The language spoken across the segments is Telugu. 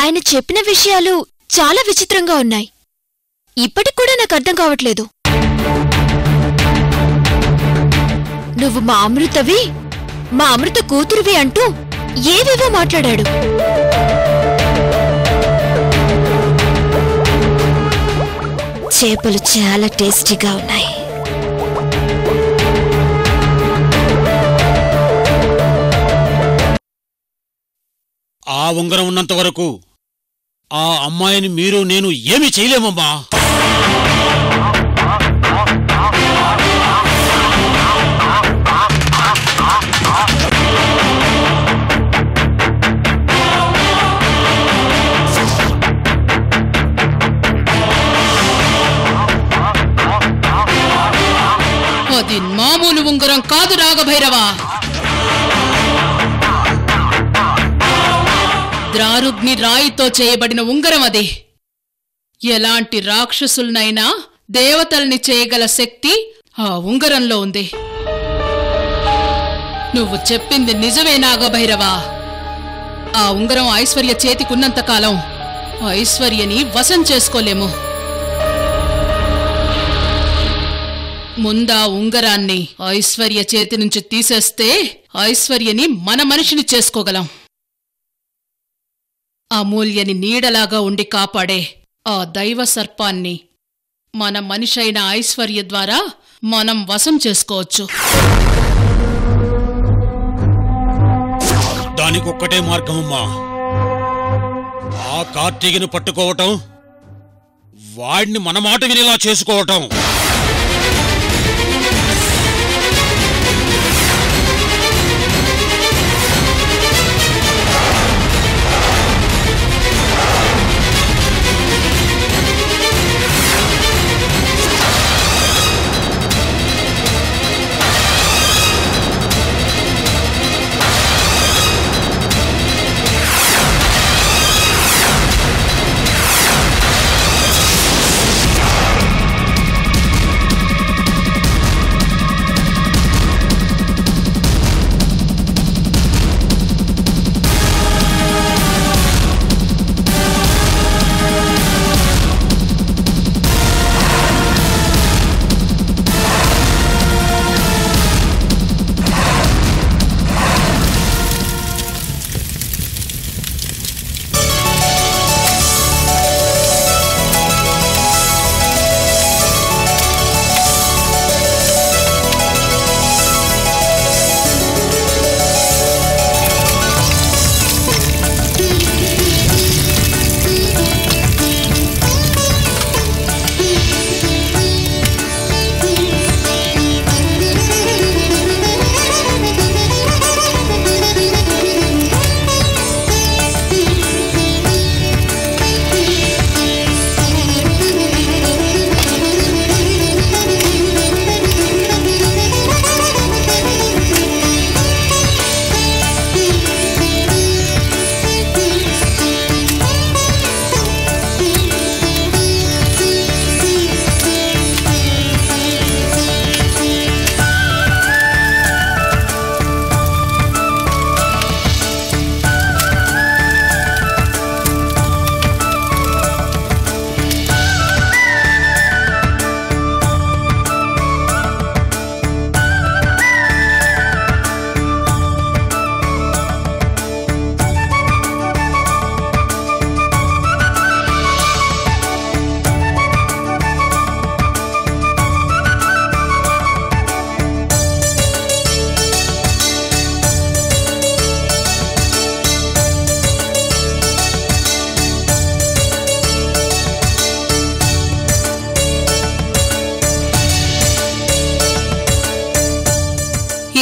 ఆయన చెప్పిన విషయాలు చాలా విచిత్రంగా ఉన్నాయి. ఇప్పటికూడా నాకు అర్థం కావట్లేదు. నువ్వు మా అమృతవి, మా అమృత కూతురువి అంటూ ఏవేవో మాట్లాడాడు. చేపలు చాలా టేస్టీగా ఉన్నాయి. ఆ ఉంగరం ఉన్నంత వరకు ఆ అమ్మాయిని మీరు నేను ఏమీ చేయలేమమ్మా. అది మామూలు ఉంగరం కాదు రాఘభైరవా. ద్రారుగ్ని రాయితో చేయబడిన ఉంగరం అది. ఎలాంటి రాక్షసులనైనా దేవతల్ని చేయగల శక్తి ఆ ఉంగరంలో ఉంది. నువ్వు చెప్పింది నిజమే నాగభైరవా. ఆ ఉంగరం ఐశ్వర్య చేతికున్నంతకాలం ఐశ్వర్యని వశం చేసుకోలేము. ముందా ఉంగరాన్ని ఐశ్వర్య చేతి నుంచి తీసేస్తే ఐశ్వర్యని మన మనిషిని చేసుకోగలం. అమూల్యని నీడలాగా ఉండి కాపాడే ఆ దైవ సర్పాన్ని మన మనిషైన ఐశ్వర్య ద్వారా మనం వశం చేసుకోవచ్చు. దానికొక్కటే మార్గమమ్మా. ఆ కార్తీకను పట్టుకోవటం, వాడిని మన మాట వినేలా చేసుకోవటం.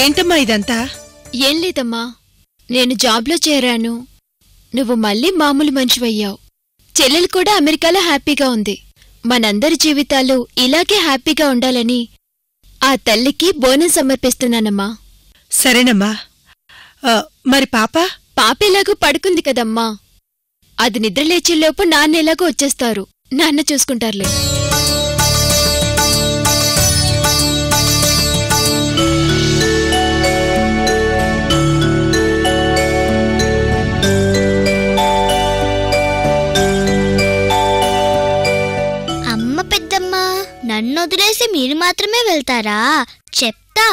ఏంటమ్మా ఇదంతా? ఏం లేదమ్మా, నేను జాబ్లో చేరాను. నువ్వు మళ్ళీ మామూలు మనిషివయ్యావు. చెల్లెలు కూడా అమెరికాలో హ్యాపీగా ఉంది. మనందరి జీవితాలు ఇలాగే హ్యాపీగా ఉండాలని ఆ తల్లికి బోనం సమర్పిస్తున్నానమ్మా. సరేనమ్మా. మరి పాపేలాగూ పడుకుంది కదమ్మా. అది నిద్రలేచేలోపు నాన్నేలాగూ వచ్చేస్తారు. నాన్న చూసుకుంటారులే. మీరు మాత్రమే వెళ్తారా? చెప్తా.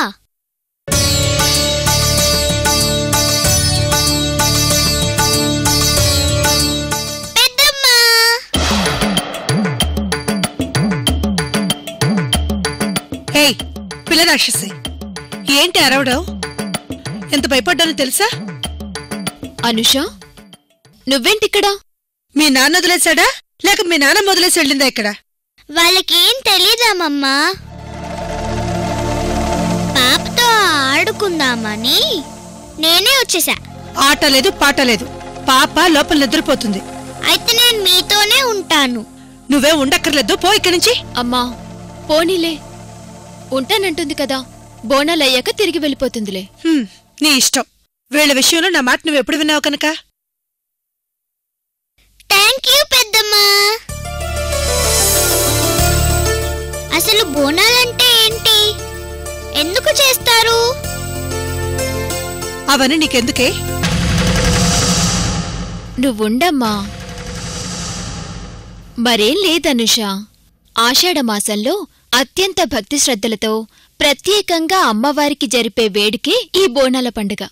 ఏయ్ పిల్ల రాక్షసి, ఏంటి అరవడం? ఎంత భయపడ్డానో తెలుసా? అనుష, నువ్వేంటిక్కడ? మీ నాన్న వదిలేశాడా లేక మీ నాన్న వదిలేసి వెళ్ళిందా ఇక్కడ? వాళ్ళకేం తెలీదామమ్మా. పాపతో ఆడుకుందామని నేనే వచ్చేసా. ఆట లేదు పాట లేదు, పాప లోపల నిద్రపోతుంది. అయితే నేను మీతోనే ఉంటాను. నువ్వే ఉండక్కర్లేదు, పో ఇక్కడి నుంచి. అమ్మా పోనీలే, ఉంటానంటుంది కదా, బోనాలయ్యాక తిరిగి వెళ్ళిపోతుందిలే. నీ ఇష్టం. వీళ్ళ విషయంలో నా మాట నువ్వెప్పుడు విన్నావు కనుక. థ్యాంక్ యూ పెద్దమ్మా. అసలు బోనాలంటే ఏంటి? ఎందుకు చేస్తారు? అవన్నీ నీకెందుకే? నువ్వుండమ్మా. మరేం లేదనుష, ఆషాఢమాసంలో అత్యంత భక్తి శ్రద్ధలతో ప్రత్యేకంగా అమ్మవారికి జరిపే వేడుకే ఈ బోనాల పండుగ.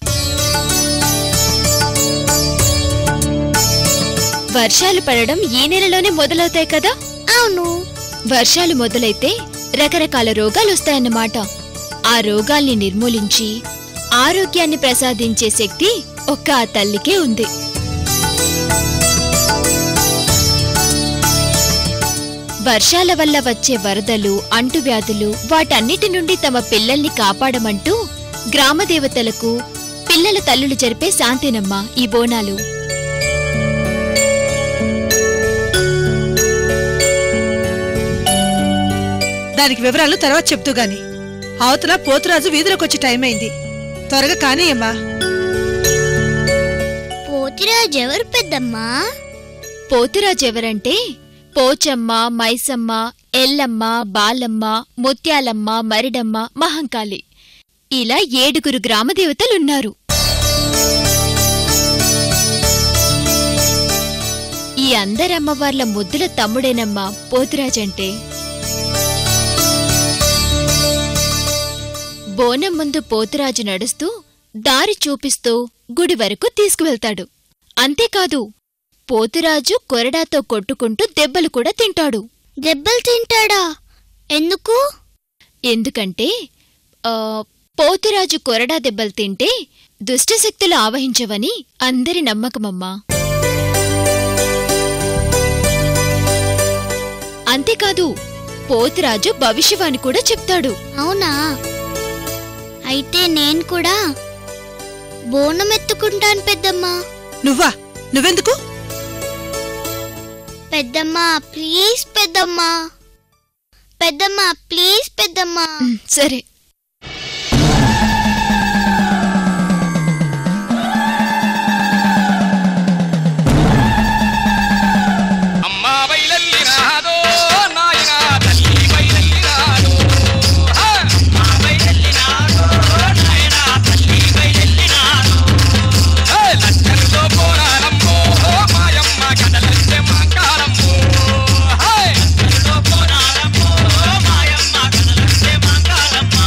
వర్షాలు పడడం ఈ నెలలోనే మొదలవుతాయి కదా? అవును. వర్షాలు మొదలైతే రకరకాల రోగాలొస్తాయన్నమాట. ఆ రోగాల్ని నిర్మూలించి ఆరోగ్యాన్ని ప్రసాదించే శక్తి ఒక్క ఆ తల్లికే ఉంది. వర్షాల వల్ల వచ్చే వరదలు, అంటువ్యాధులు, వాటన్నిటి నుండి తమ పిల్లల్ని కాపాడమంటూ గ్రామదేవతలకు పిల్లల తల్లులు జరిపే శాంతేనమ్మా ఈ బోనాలు. దానికి వివరాలు తర్వాత చెప్తూ గాని, అవతల పోతురాజు వీధిలోకి వచ్చే టైం అయింది. త్వరగా కానీయమ్మా. పోతిరాజు ఎవరు పెద్దమ్మా? పోతురాజెవరంటే పోచమ్మ, మైసమ్మ, ఎల్లమ్మ, బాలమ్మ, ముత్యాలమ్మ, మరిడమ్మ, మహంకాళి, ఇలా 7 గ్రామదేవతలున్నారు. ఈ అందరమ్మవార్ల ముద్దుల తమ్ముడేనమ్మా పోతురాజంటే. బోనం ముందు పోతురాజు నడుస్తూ దారి చూపిస్తూ గుడి వరకు తీసుకువెళ్తాడు. అంతేకాదు, పోతురాజు కొరడాతో కొట్టుకుంటూ దెబ్బలు కూడా తింటాడు. దెబ్బలు తింటాడా? ఎందుకు? ఎందుకంటే పోతురాజు కొరడా దెబ్బలు తింటే దుష్టశక్తులు ఆవహించవని అందరి నమ్మకమమ్మా. అంతేకాదు, పోతురాజు భవిష్యవాణి కూడా చెప్తాడు. అవునా? అయితే నేను కూడా బోనం ఎత్తుకుంటాను పెద్దమ్మా. నువ్వా? నువ్వెందుకు? పెద్దమ్మా ప్లీజ్ పెద్దమ్మా. పెద్దమ్మా ప్లీజ్ పెద్దమ్మా. సరే. మాయమ్మ కదలంటే మంగళమ్మ.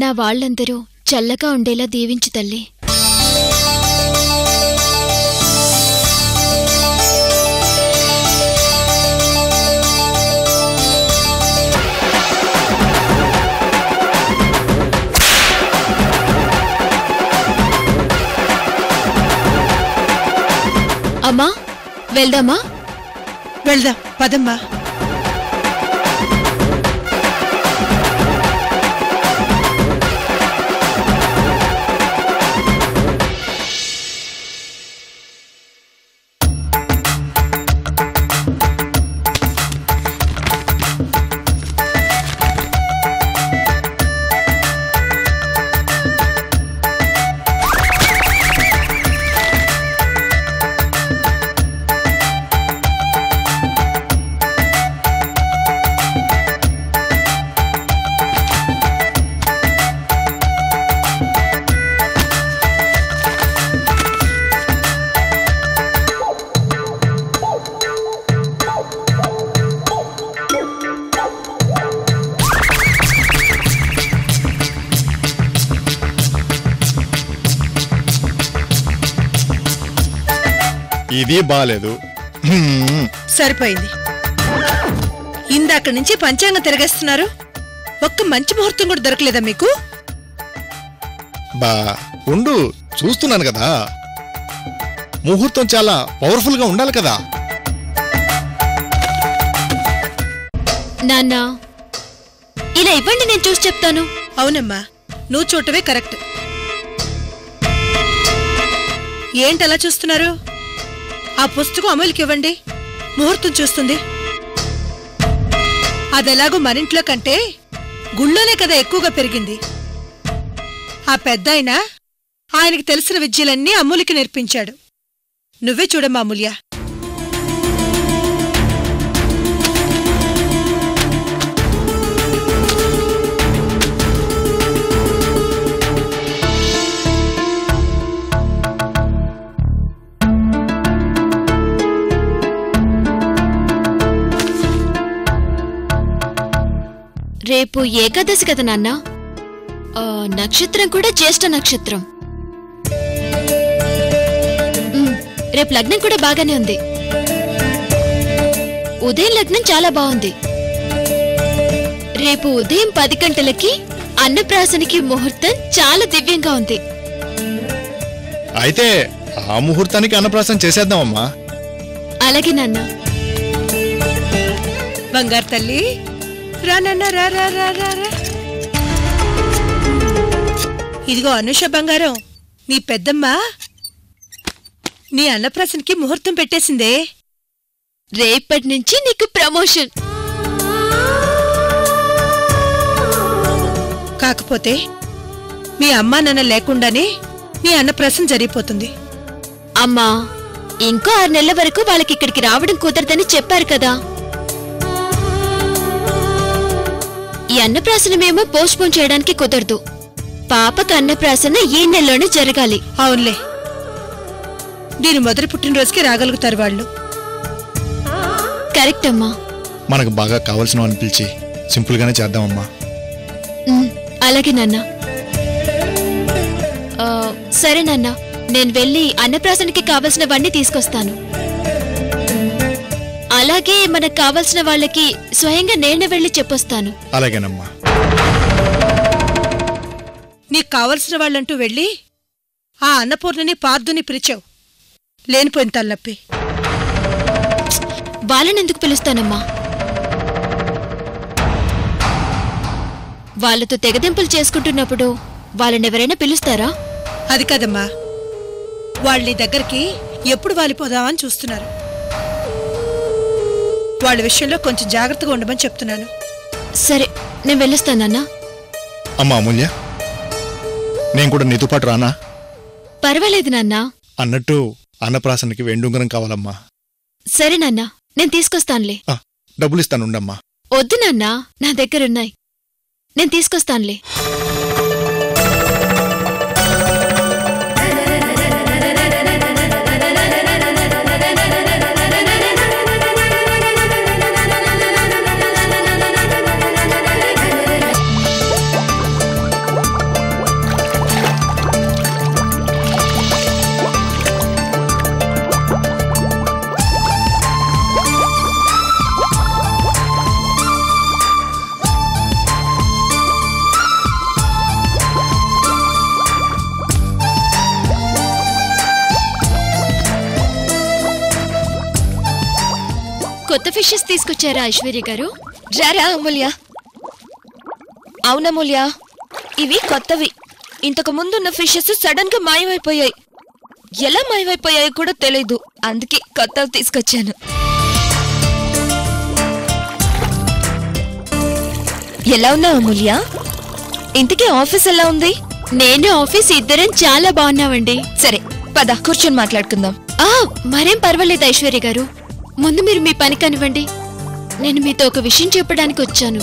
నా వాళ్ళందరూ చల్లగా ఉండేలా దీవించు తల్లి. అమ్మా వెళ్దామా? వెళ్దాం పదమ్మా. ఇది బాలేదు. సరిపోయింది. ఇందాక నుంచి పంచాంగం తిరగేస్తున్నారు. ఒక్క మంచి ముహూర్తం కూడా దొరకలేదా మీకు? బా ఉండు, చూస్తున్నాను కదా. ముహూర్తం చాలా పవర్ఫుల్ గా ఉండాలి కదా. నాన్న ఇలా ఇవ్వండి, నేను చూసి చెప్తాను. అవునమ్మా, నువ్వు చూడటమే కరెక్ట్. ఏంటలా చూస్తున్నారు? ఆ పుస్తకం అమలుకి ఇవ్వండి, ముహూర్తం చూస్తుంది. అదెలాగో మనింట్లో కంటే గుళ్ళోనే కదా ఎక్కువగా పెరిగింది. ఆ పెద్దాయన ఆయనకి తెలిసిన విద్యలన్నీ అమూలికి నేర్పించాడు. నువ్వే చూడమ్మా అమూల్య. రేపు ఏకాదశి కదా నాన్న? నక్షత్రం కూడా జ్యేష్ఠ నక్షత్రం. రేపు లగ్నం కూడా బాగానే ఉంది. ఉదయం లగ్నం చాలా బాగుంది. రేపు ఉదయం 10 గంటలకి అన్నప్రాసనకి ముహూర్తం చాలా దివ్యంగా ఉంది. అయితే ఆ ముహూర్తానికి అన్నప్రాసన చేసేద్దామమ్మా. అలాగే నాన్న. బంగారు తల్లి రా నాన్న, రా రా రా రా రా. ఇదిగో అనుష బంగారం, నీ పెద్దమ్మ నీ అన్నప్రాసనకి ముహూర్తం పెట్టేసిందే. రేపటి నుంచి నీకు ప్రమోషన్. కాకపోతే మీ అమ్మా నాన్న లేకుండానే నీ అన్నప్రాసన జరిగిపోతుంది. అమ్మా, ఇంకో 6 నెలల వరకు వాళ్ళకి ఇక్కడికి రావడం కుదరదని చెప్పారు కదా. ఈ అన్నప్రాసనమేమో పోస్ట్పోన్ చేయడానికి కుదరదు. పాపకు అన్నప్రాసన ఈ నెలలోనే జరగాలి. అవునులే, దీని మొదటి పుట్టినరోజుకి రాగలుగుతారు వాళ్ళు. కరెక్ట్ అమ్మా. మనకు బాగా కావాల్సిన వాళ్ళని పిలిచి సింపుల్ గానే చేద్దామమ్మా. అలాగే నాన్న. సరే నాన్న, నేను వెళ్ళి అన్నప్రాసనకి కావలసినవన్నీ తీసుకొస్తాను. అలాగే మనకు కావలసిన వాళ్ళకి స్వయంగా నేనే వెళ్ళి చెప్పొస్తాను. అలాగేనమ్మా. నీకు కావలసిన వాళ్ళంటూ వెళ్ళి ఆ అన్నపూర్ణని పార్థుని పిలిచావు. లేనిపోయిన తలనొప్పి. వాళ్ళనెందుకు పిలుస్తానమ్మా? వాళ్ళతో తెగదెంపులు చేసుకుంటున్నప్పుడు వాళ్ళనెవరైనా పిలుస్తారా? అది కదమ్మా, వాళ్ళ నీ దగ్గరికి ఎప్పుడు వాలిపోదామని చూస్తున్నారు. వాళ్ళ విషయంలో కొంచెం జాగ్రత్తగా ఉండమని చెప్తున్నాను. సరే, నేను వెళ్ళొస్తానన్నా. అమ్మా అమూల్య, నేను కూడా నీతో పాటు రానా? పర్వాలేదు నాన్నా. అన్నట్టు అన్నప్రాసనకి వెండుంగరం కావాలమ్మా. సరే నాన్నా, నేను తీసుకొస్తానులే. డబ్బులు ఇస్తాను ఉండమ్మా. వద్దు నాన్నా, నా దగ్గరున్నాయి. నేను తీసుకొస్తానులే. కొత్త ఫిషెస్ తీసుకొచ్చారా ఐశ్వర్య గారు? రారా అమూల్య. అవునమూల్య, ఇవి కొత్తవి. ఇంతకు ముందున్న ఫిషెస్ సడన్ గా మాయమైపోయాయి. ఎలా మాయమైపోయాయో కూడా తెలీదు, అందుకే కొత్తవి తీసుకొచ్చాను. ఎలా ఉన్నావు అమూల్య? ఇంతకీ ఆఫీస్ ఎలా ఉంది? నేను ఆఫీస్ ఇద్దరం చాలా బాగున్నావండి. సరే పద కూర్చొని మాట్లాడుకుందాం. మరేం పర్వాలేదు ఐశ్వర్య గారు, ముందు మీరు మీ పని కనివ్వండి. నేను మీతో ఒక విషయం చెప్పడానికి వచ్చాను.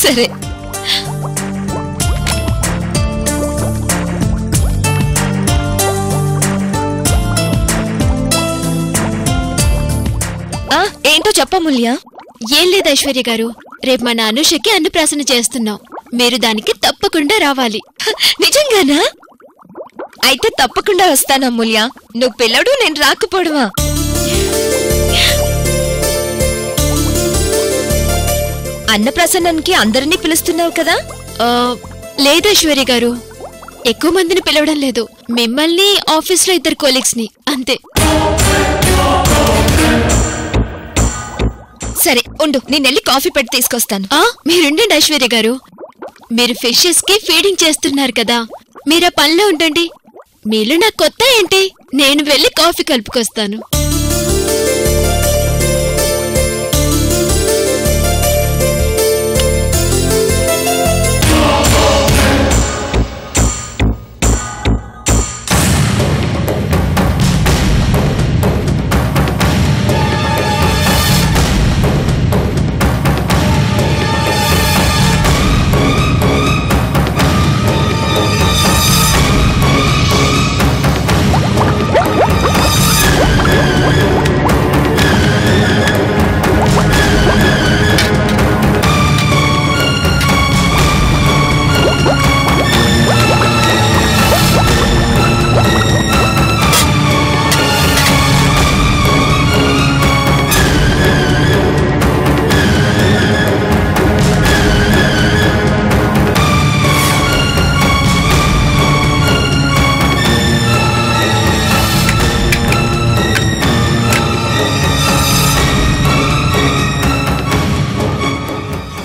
సరే. ఏంటో చెప్పమూల్య. ఏం లేదు ఐశ్వర్య గారు, రేపు మన అనుషకి అన్నప్రాసన చేస్తున్నాం. మీరు దానికి తప్పకుండా రావాలి. నిజంగానా? అయితే తప్పకుండా వస్తాను అమూల్య. నువ్వు పిల్లడు, నేను రాకపోవడమా? అన్నప్రాసనానికి అందరినీ పిలుస్తున్నావు కదా? లేదు ఐశ్వర్య గారు, ఎక్కువ మందిని పిలవడం లేదు. మిమ్మల్ని, ఆఫీస్లో ఇద్దరు కొలీగ్స్ ని, అంతే. సరే ఉండు, నేనెళ్ళి కాఫీ పెట్టి తీసుకొస్తాను. మీరుండండి ఐశ్వర్య గారు, మీరు ఫిషెస్ కి ఫీడింగ్ చేస్తున్నారు కదా, మీరు ఆ పనిలో ఉండండి. మీలో నాకు కొత్త ఏంటి, నేను వెళ్ళి కాఫీ కలుపుకొస్తాను.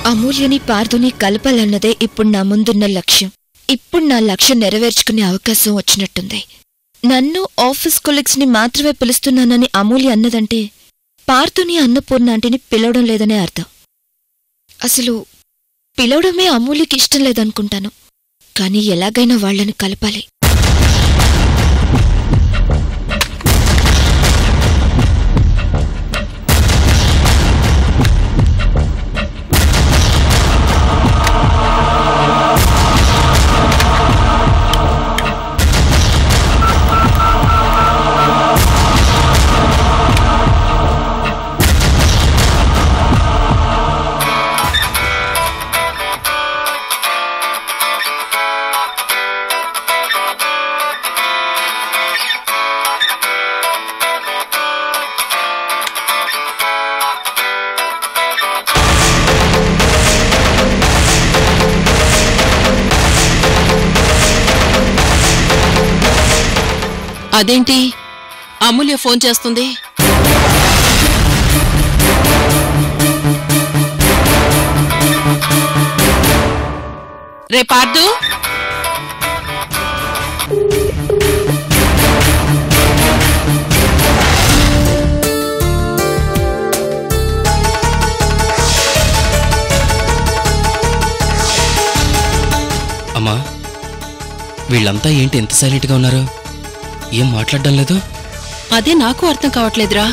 అమూల్యని పార్థుని కలపాలన్నదే ఇప్పుడు నా ముందున్న లక్ష్యం. ఇప్పుడు నా లక్ష్యం నెరవేర్చుకునే అవకాశం వచ్చినట్టుంది. నన్ను, ఆఫీస్ కొలీగ్స్ ని మాత్రమే పిలుస్తున్నానని అమూల్య అన్నదంటే పార్థుని, అన్నపూర్ణ ఆంటీని పిలవడం లేదనే అర్థం. అసలు పిలవడమే అమూల్యకి ఇష్టం లేదనుకుంటాను. కానీ ఎలాగైనా వాళ్లని కలపాలి. అదేంటి అమూల్య ఫోన్ చేస్తుంది? రే పార్దు, అమ్మా వీళ్ళంతా ఏంటి ఎంత సైలెంట్గా ఉన్నారు? ఏం మాట్లాడడం లేదు? అదే నాకు అర్థం కావట్లేదురా.